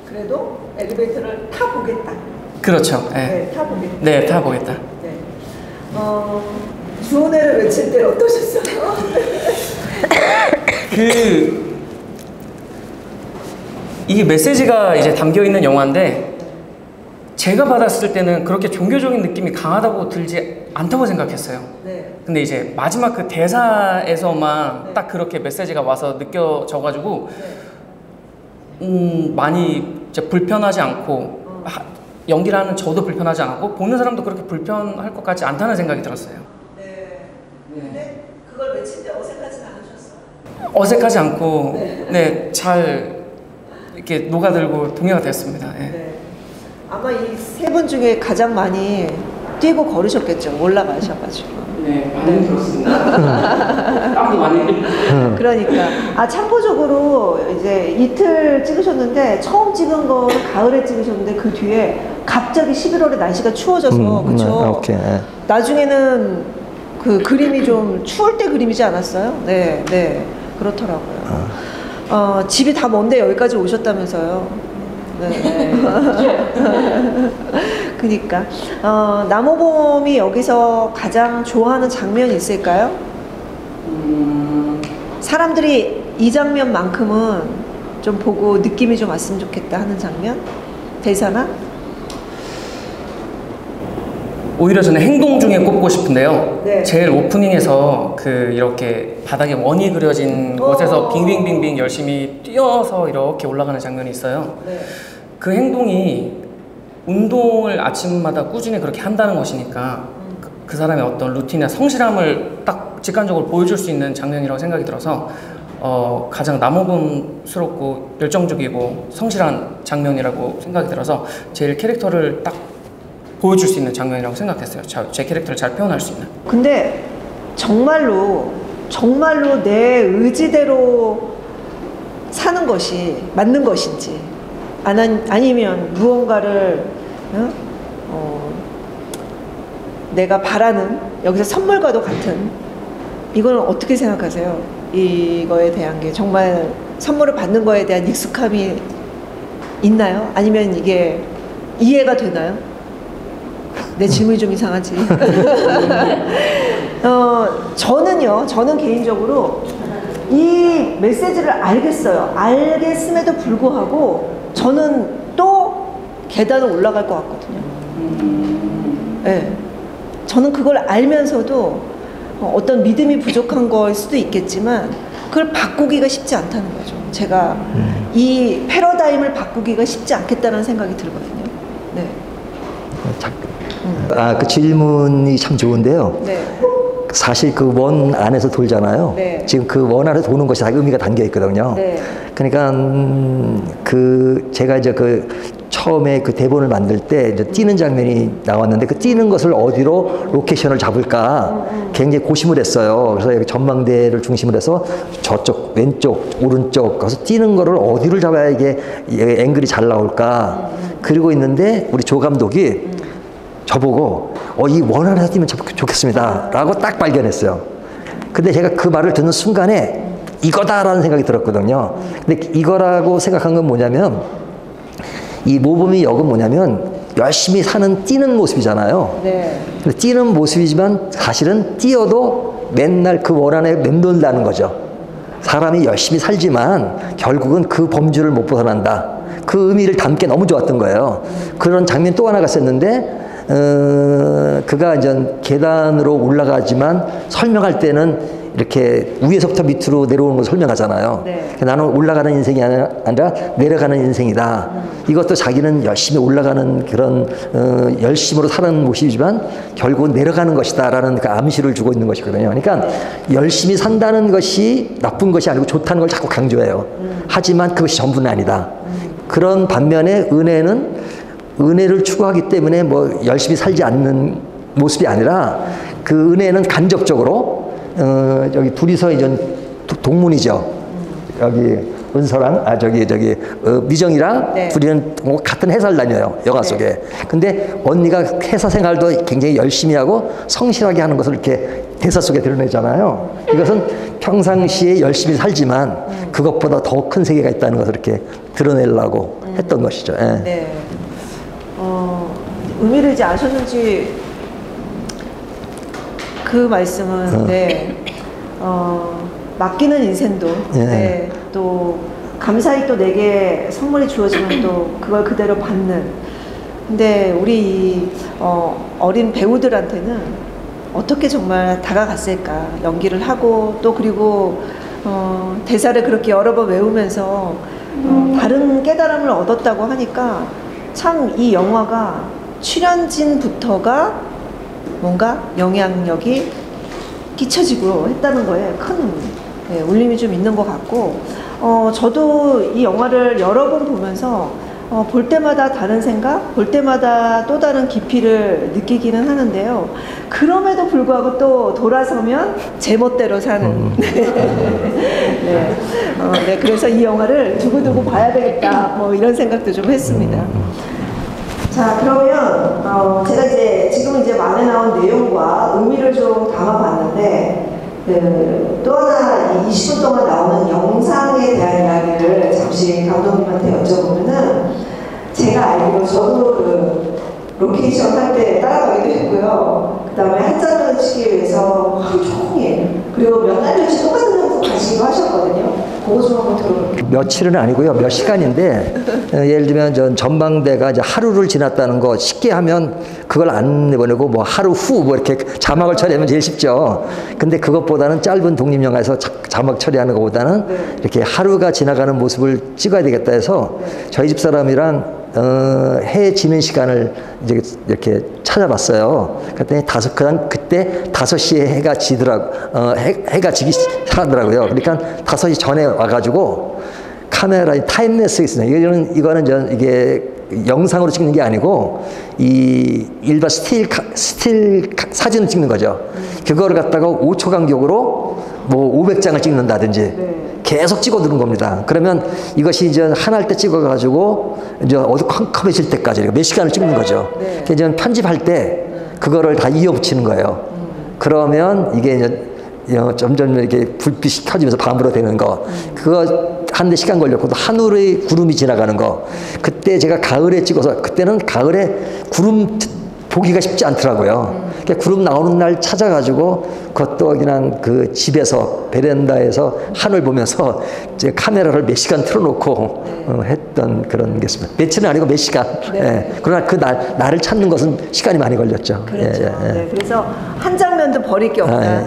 그래도 엘리베이터를 타보겠다. 그렇죠. 네. 네, 타보겠다. 네, 타보겠다. 네. 주은혜를 외칠 때 어떠셨어요? 이게 메시지가 이제 담겨 있는 영화인데 제가 받았을 때는 그렇게 종교적인 느낌이 강하다고 들지 않다고 생각했어요. 네. 근데 이제 마지막 그 대사에서만 딱 그렇게 메시지가 와서 느껴져가지고 많이 이제 불편하지 않고 연기를 하는 저도 불편하지 않았고 보는 사람도 그렇게 불편할 것 같지 않다는 생각이 들었어요. 네. 근데 그걸 외칠 때 어색하진 않으셨어요? 어색하지 않고 네, 잘 이렇게 녹아들고 동요가 됐습니다. 네. 네. 아마 이 세 분 중에 가장 많이 뛰고 걸으셨겠죠. 올라가셔가지고. 네, 많이 들었습니다. 땀도 많이 흘리고. 그러니까 참고적으로 이제 이틀 찍으셨는데 처음 찍은 거를 가을에 찍으셨는데 그 뒤에 갑자기 11월에 날씨가 추워져서 그렇죠. 오케이. 나중에는 그 그림이 좀 추울 때 그림이지 않았어요? 네, 네, 그렇더라고요. 집이 다 먼데 여기까지 오셨다면서요? 네. 그러니까 남호범이 여기서 가장 좋아하는 장면이 있을까요? 사람들이 이 장면만큼은 좀 보고 느낌이 좀 왔으면 좋겠다 하는 장면? 대사나? 오히려 저는 행동 중에 꼽고 싶은데요. 네. 제일 오프닝에서 이렇게 바닥에 원이 그려진 곳에서 빙빙빙빙 열심히 뛰어서 이렇게 올라가는 장면이 있어요. 네. 그 행동이 운동을 아침마다 꾸준히 그렇게 한다는 것이니까 그 사람의 어떤 루틴이나 성실함을 딱 직관적으로 보여줄 수 있는 장면이라고 생각이 들어서 가장 남호범스럽고 열정적이고 성실한 장면이라고 생각이 들어서 제일 캐릭터를 딱 보여줄 수 있는 장면이라고 생각했어요. 제 캐릭터를 잘 표현할 수 있는. 근데 정말로 내 의지대로 사는 것이 맞는 것인지 아니면 무언가를 내가 바라는 여기서 선물과도 같은 이거는 어떻게 생각하세요? 이거에 대한 게 정말 선물을 받는 거에 대한 익숙함이 있나요? 아니면 이게 이해가 되나요? 내 질문이 좀 이상하지. 저는 개인적으로 이 메시지를 알겠음에도 불구하고 저는 또 계단을 올라갈 것 같거든요. 네. 저는 그걸 알면서도 어떤 믿음이 부족한 거일 수도 있겠지만 그걸 바꾸기가 쉽지 않다는 거죠. 제가 이 패러다임을 바꾸기가 쉽지 않겠다는 생각이 들거든요. 네. 그 질문이 참 좋은데요. 네. 사실 그 원 안에서 돌잖아요. 네. 지금 그 원 안에 도는 것이 다 의미가 담겨 있거든요. 네. 그러니까 제가 이제 처음에 그 대본을 만들 때 이제 뛰는 장면이 나왔는데 그 뛰는 것을 어디로 로케이션을 잡을까 굉장히 고심을 했어요. 그래서 여기 전망대를 중심으로 해서 저쪽 왼쪽 오른쪽 가서 뛰는 거를 어디를 잡아야 이게 앵글이 잘 나올까 그러고 있는데 우리 조 감독이 저보고 이 원 안에서 뛰면 좋겠습니다 라고 딱 발견했어요. 근데 제가 그 말을 듣는 순간에 이거다라는 생각이 들었거든요. 근데 이거라고 생각한 건 뭐냐면 이 모범이 역은 뭐냐면 열심히 사는 뛰는 모습이잖아요. 네. 근데 뛰는 모습이지만 사실은 뛰어도 맨날 그 원 안에 맴돈다는 거죠. 사람이 열심히 살지만 결국은 그 범주를 못 벗어난다. 그 의미를 담게 너무 좋았던 거예요. 그런 장면 또 하나가 있었는데 그가 이제 계단으로 올라가지만 설명할 때는 이렇게 위에서부터 밑으로 내려오는 걸 설명하잖아요. 네. 나는 올라가는 인생이 아니라 내려가는 인생이다. 이것도 자기는 열심히 올라가는 그런 열심으로 사는 모습이지만 결국은 내려가는 것이다 라는 그 암시를 주고 있는 것이거든요. 그러니까 열심히 산다는 것이 나쁜 것이 아니고 좋다는 걸 자꾸 강조해요. 하지만 그것이 전부는 아니다. 그런 반면에 은혜를 추구하기 때문에 뭐 열심히 살지 않는 모습이 아니라 그 은혜는 간접적으로 여기 둘이서 이제 동문이죠. 여기 은서랑 미정이랑 네. 둘이는 같은 회사를 다녀요. 영화 속에. 네. 근데 언니가 회사 생활도 굉장히 열심히 하고 성실하게 하는 것을 이렇게 대사 속에 드러내잖아요. 이것은 평상시에 열심히 살지만 그것보다 더 큰 세계가 있다는 것을 이렇게 드러내려고 했던 것이죠. 예. 네. 의미를 이제 아셨는지 그 말씀은 맡기는 인생도 네, 또 감사히 또 내게 선물이 주어지면 또 그걸 그대로 받는. 근데 우리 이 어린 배우들한테는 어떻게 정말 다가갔을까. 연기를 하고 또 그리고 대사를 그렇게 여러 번 외우면서 다른 깨달음을 얻었다고 하니까 참 이 영화가 출연진부터가 뭔가 영향력이 끼쳐지고 했다는 거에 큰 울림이 좀 있는 것 같고 저도 이 영화를 여러 번 보면서 볼 때마다 다른 생각, 볼 때마다 또 다른 깊이를 느끼기는 하는데요. 그럼에도 불구하고 또 돌아서면 제멋대로 사는. 네. 네, 그래서 이 영화를 두고두고 봐야 되겠다. 뭐 이런 생각도 좀 했습니다. 자, 그러면 제가 이제 지금 이제 만에 나온 내용과 의미를 좀 담아봤는데 또 하나 20분 동안 나오는 영상에 대한 이야기를 잠시 감독님한테 여쭤보면은 제가 알기로 저도 그 로케이션 할 때 따라가기도 했고요. 그 다음에 한 장면을 치기 위해서 하루 종일 그리고 몇 달 전씩 똑같은 장소 가시기도 하셨거든요. 그거 좀 한번 들어볼게요. 며칠은 아니고요, 몇 시간인데 예를 들면 전망대가 이제 하루를 지났다는 거 쉽게 하면 그걸 안 내보내고 뭐 하루 후 뭐 이렇게 자막을 처리하면 제일 쉽죠. 근데 그것보다는 짧은 독립영화에서 자막 처리하는 것보다는 이렇게 하루가 지나가는 모습을 찍어야 되겠다 해서 저희 집 사람이랑 해 지는 시간을 이제 이렇게 찾아봤어요. 그때 그때 5시에 해가 지더라고, 해가 지기 시작하더라고요. 그러니까 5시 전에 와가지고 카메라에 타임레스가 있어요. 이거는 이게 영상으로 찍는 게 아니고 일반 스틸 사진을 찍는 거죠. 그거를 갖다가 5초 간격으로 뭐 500장을 찍는다든지 계속 찍어두는 겁니다. 그러면 이것이 이제 하나할 때 찍어가지고 이제 어디 컴컴해질 때까지 몇 시간을 찍는 거죠. 이제 편집할 때 그거를 다 이어붙이는 거예요. 그러면 이게 이제 점점 이렇게 불빛이 켜지면서 밤으로 되는 거, 그거 한 대 시간 걸렸고, 또 하늘의 구름이 지나가는 거. 그때 제가 가을에 찍어서, 그때는 가을에 구름 보기가 쉽지 않더라고요. 그러니까 구름 나오는 날 찾아가지고 그것도 그냥 그 집에서 베란다에서 하늘 보면서 이제 카메라를 몇 시간 틀어놓고 했던 그런 게 있습니다. 며칠은 아니고 몇 시간. 예. 그러나 그 날을 찾는 것은 시간이 많이 걸렸죠. 그렇죠. 네, 그래서 한 장면도 버릴 게 없다.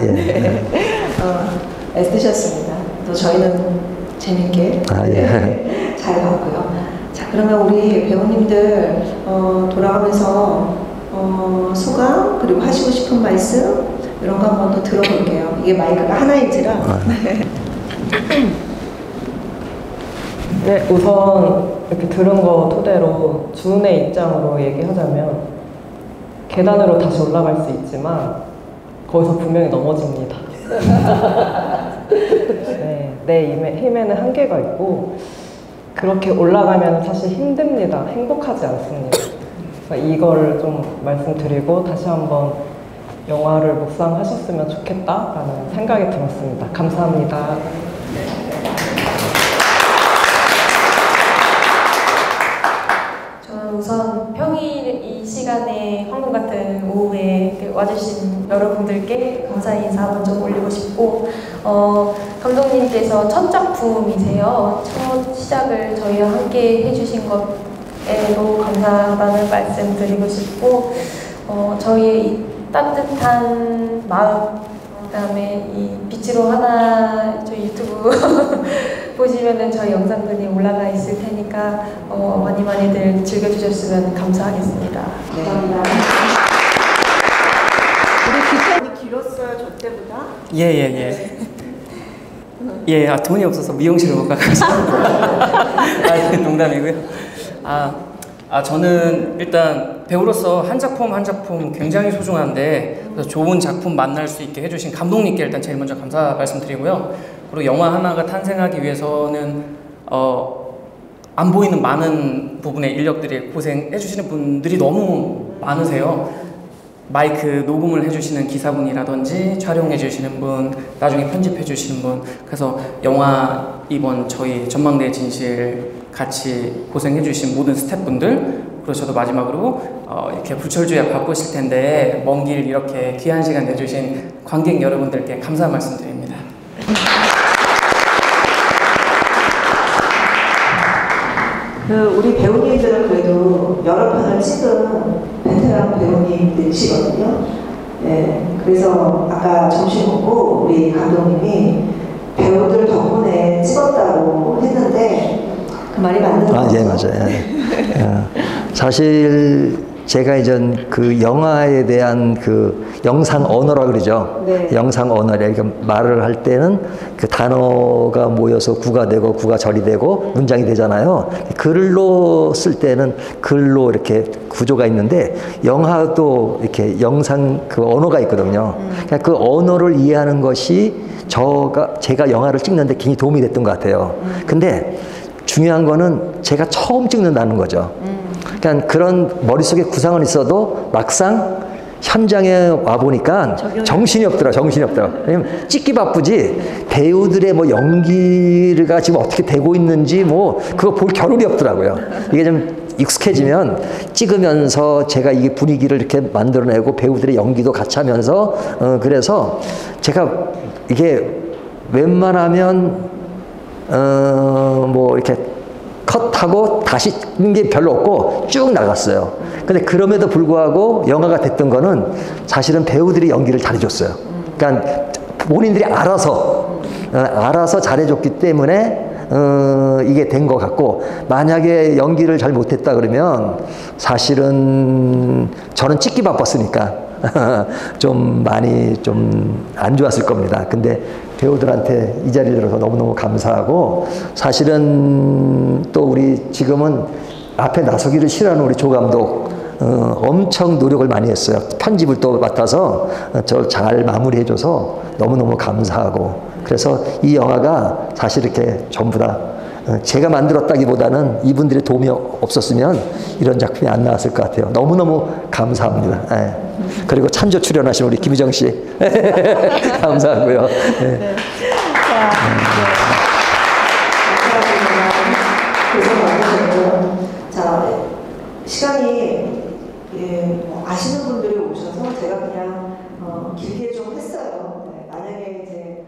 애쓰셨습니다. 또 저희는 재밌게 잘 봤고요. 자, 그러면 우리 배우님들 돌아가면서 소감 그리고 하시고 싶은 말씀 이런 거 한번 더 들어볼게요. 이게 마이크가 하나인지라. 네, 우선 이렇게 들은 거 토대로 주은의 입장으로 얘기하자면 계단으로 다시 올라갈 수 있지만 거기서 분명히 넘어집니다. 네, 내 힘에는 한계가 있고 그렇게 올라가면 사실 힘듭니다. 행복하지 않습니다. 이걸 좀 말씀드리고 다시 한번 영화를 묵상하셨으면 좋겠다라는 생각이 들었습니다. 감사합니다. 저는 우선 평일 이 시간에 황금 같은 오후에 와주신 여러분들께 감사 인사 먼저 올리고 싶고 감독님께서 첫 작품이세요. 첫 시작을 저희와 함께 해주신 것에도 감사하다는 말씀 드리고 싶고 저희의 이 따뜻한 마음 그다음에 이 빛으로 하나 저희 유튜브 보시면은 저희 영상들이 올라가 있을 테니까 많이 많이들 즐겨주셨으면 감사하겠습니다. 네. 감사합니다. 우리 기타이 길었어요, 저 때보다? 예, 돈이 없어서 미용실을 못 가서. 농담이고요. 저는 일단 배우로서 한 작품 한 작품 굉장히 소중한데 그래서 좋은 작품 만날 수 있게 해주신 감독님께 일단 제일 먼저 감사 말씀드리고요. 그리고 영화 하나가 탄생하기 위해서는 안 보이는 많은 부분의 인력들이 고생해 주시는 분들이 너무 많으세요. 마이크 녹음을 해주시는 기사분이라든지 촬영해 주시는 분, 나중에 편집해 주시는 분. 그래서 영화 이번 저희 전망대의 진실 같이 고생해 주신 모든 스태프분들, 그리고 저도 마지막으로 이렇게 불철주야 바쁘실 텐데 먼 길 이렇게 귀한 시간 내주신 관객 여러분들께 감사 말씀드립니다. 우리 배우님들은 그래도 여러 편을 찍은 베테랑 배우님들이시거든요. 네, 그래서 아까 점심 먹고 우리 감독님이 배우들 덕분에 찍었다고 했는데 그 말이 맞는 거죠? 예, 맞아요. 사실 제가 이제 그 영화에 대한 그 영상 언어라 그러죠. 네. 영상 언어. 그러니까 말을 할 때는 그 단어가 모여서 구가 되고 구가 절이 되고 문장이 되잖아요. 글로 쓸 때는 글로 이렇게 구조가 있는데 영화도 이렇게 영상 그 언어가 있거든요. 그러니까 그 언어를 이해하는 것이 제가 영화를 찍는데 굉장히 도움이 됐던 것 같아요. 근데 중요한 거는 제가 처음 찍는다는 거죠. 그러니까 그런 머릿속에 구상은 있어도 막상 현장에 와 보니까 정신이 없더라. 왜냐면 찍기 바쁘지 배우들의 뭐 연기가 지금 어떻게 되고 있는지 뭐 그거 볼 겨를이 없더라고요. 이게 좀 익숙해지면 찍으면서 제가 이 분위기를 이렇게 만들어내고 배우들의 연기도 같이 하면서 그래서 제가 이게 웬만하면 뭐 이렇게 컷하고 다시 찍는 게 별로 없고 쭉 나갔어요. 근데 그럼에도 불구하고 영화가 됐던 거는 사실은 배우들이 연기를 잘해줬어요. 그러니까 본인들이 알아서 잘해줬기 때문에 이게 된 것 같고, 만약에 연기를 잘 못했다 그러면 사실은 저는 찍기 바빴으니까 좀 많이 좀 안 좋았을 겁니다. 근데 배우들한테 이 자리를 들어서 너무너무 감사하고, 사실은 또 우리 지금은 앞에 나서기를 싫어하는 우리 조 감독 엄청 노력을 많이 했어요. 편집을 또 맡아서 저 잘 마무리해줘서 너무너무 감사하고, 그래서 이 영화가 사실 이렇게 전부 다 제가 만들었다기보다는 이분들의 도움이 없었으면 이런 작품이 안 나왔을 것 같아요. 너무너무 감사합니다. 예. 그리고 찬조 출연하신 우리 김희정 씨 감사하고요. 예. 네. 자, 시간이 뭐 아시는 분들이 오셔서 제가 그냥 길게 좀 했어요. 네, 만약에 이제